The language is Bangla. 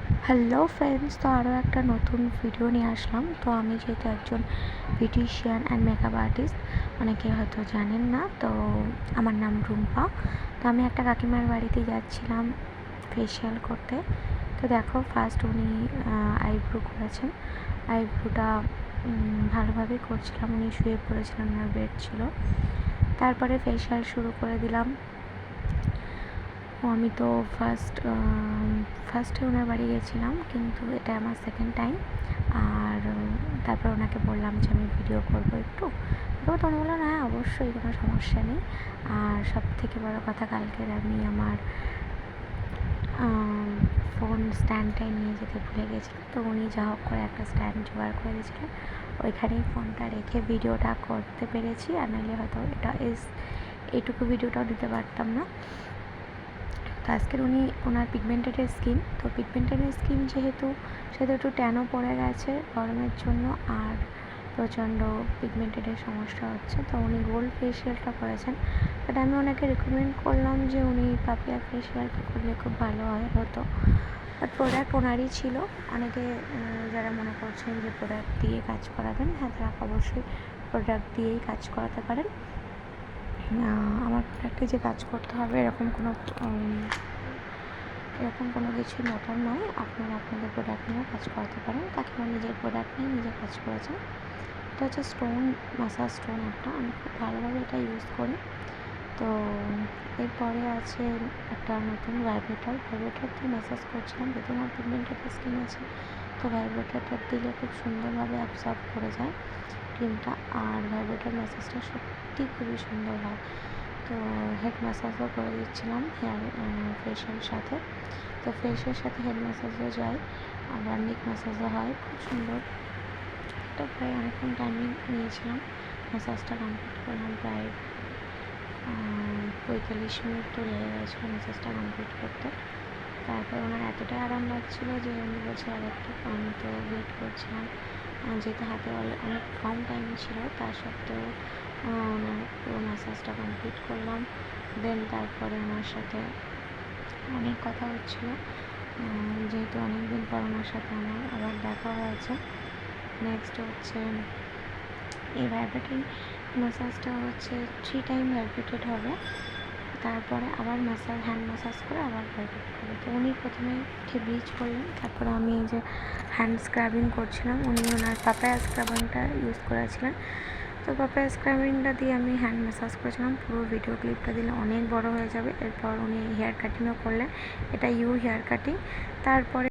হ্যালো ফ্রেন্ডস, তো আরও একটা নতুন ভিডিও নিয়ে আসলাম। তো আমি যেহেতু একজন বিউটিশিয়ান অ্যান্ড মেকআপ আর্টিস্ট, অনেকে হয়তো জানেন না, তো আমার নাম রুম্পা। তো আমি একটা কাকিমার বাড়িতে যাচ্ছিলাম ফেসিয়াল করতে। তো দেখো, ফার্স্ট উনি আইব্রো করেছেন। আইব্রোটা ভালোভাবেই করছিলাম, উনি শুয়ে পড়েছিলেন, ওনার বেড ছিল। তারপরে ফেসিয়াল শুরু করে দিলাম। আমি তো ফার্স্টে ওনার বাড়ি গেছিলাম, কিন্তু এটা আমার সেকেন্ড টাইম। আর তারপর ওনাকে বললাম যে আমি ভিডিও করবো একটু। তো উনি বললেন হ্যাঁ অবশ্যই, কোনো সমস্যা নেই। আর সব থেকে বড় কথা, কালকের আমি আমার ফোন স্ট্যান্ডটাই নিয়ে যেতে ভুলে গেছিলাম। তো উনি যা হোক করে একটা স্ট্যান্ড জোগাড় করে দিয়েছিলেন, ওইখানেই ফোনটা রেখে ভিডিওটা করতে পেরেছি। আর নাহলে হয়তো এইটুকু ভিডিওটাও দিতে পারতাম না। তো আজকের ওনার পিগমেন্টেড স্কিন, তো পিগমেন্টেড স্কিন যেহেতু একটু ট্যানও পড়ে গেছে গরমের জন্য, আর প্রচণ্ড পিগমেন্টেডের সমস্যা হচ্ছে। তো উনি গোল্ড ফেসিয়ালটা করেছেন, বাট আমি ওনাকে রেকমেন্ড করলাম যে উনি পাপিয়া ফেসিয়ালটা করলে খুব ভালো হতো। বাট প্রোডাক্ট ওনারই ছিল। অনেকে যারা মনে করছেন যে প্রোডাক্ট দিয়ে কাজ করাবেন, হ্যাঁ তারা অবশ্যই প্রোডাক্ট দিয়েই কাজ করাতে পারেন। আমার প্রোডাক্টে যে কাজ করতে হবে এরকম কোনো কিছুর ম্যাটার নয়। আপনারা আপনাদের প্রোডাক্ট নিয়েও কাজ করাতে পারেন। কাকিমা নিজের প্রোডাক্ট নিয়ে নিজে কাজ করেছেন। এটা হচ্ছে স্টোন, মাসাজ স্টোন একটা। আমি খুব ভালোভাবে এটা ইউজ করি। তো এরপরে আছে একটা নতুন ভাইব্রেটর দিয়ে ম্যাসাজ করছিলাম, যেহেতু আমার পিগমেন্টেড স্কিন আছে। তো ভাইব্রেটরটা দিলে খুব সুন্দরভাবে অ্যাবসর্ব করে যায় ক্রিমটা, আর ভাইব্রেটর ম্যাসাজটা সত্যি খুবই সুন্দর হয়। তো হেড ম্যাসাজও করে দিচ্ছিলাম ফেসের সাথে। তো ফেসের সাথে হেড ম্যাসাজও যায়, আবার নেক ম্যাসাজও হয়, খুব সুন্দর। তো প্রায় অনেকক্ষণ টাইম নিয়েছিলাম, ম্যাসাজটা কমপ্লিট করলাম। প্রায় 45 মিনিট তো লেগে গেছিলো ম্যাসাজটা কমপ্লিট করতে। তারপর ওনার এতটাই আরাম লাগছিলো যে উনি বলছে আর একটু, আমি তো ওয়েট করছিলাম, যেহেতু হাতে অনেক কম টাইম ছিল, তার সত্ত্বেও ওনার পুরো ম্যাসাজটা কমপ্লিট করলাম। দেন তারপরে ওনার সাথে অনেক কথা হচ্ছিলো, যেহেতু অনেকদিন পর ওনার সাথে আমার আবার দেখা হয়েছে। নেক্সট হচ্ছে এই ভাইব্রেটিং ম্যাসাজটা হচ্ছে 3 টাইম ভাইব্রেটেড হবে, তারপরে আবার হ্যান্ড ম্যাসাজ করে আবার ভাইব্রেট করবে। তো উনি প্রথমে ব্লিচ করলেন, তারপরে আমি এই যে হ্যান্ড স্ক্রাবিং করছিলাম। উনি ওনার পাপায়া স্ক্রাবিংটা ইউজ করেছিলেন। তো পাপায়া স্ক্রাবিংটা দিয়ে আমি হ্যান্ড ম্যাসাজ করেছিলাম। পুরো ভিডিও ক্লিপটা দিলে অনেক বড় হয়ে যাবে। এরপর উনি হেয়ার কাটিংও করলেন, এটা হেয়ার কাটিং। তারপরে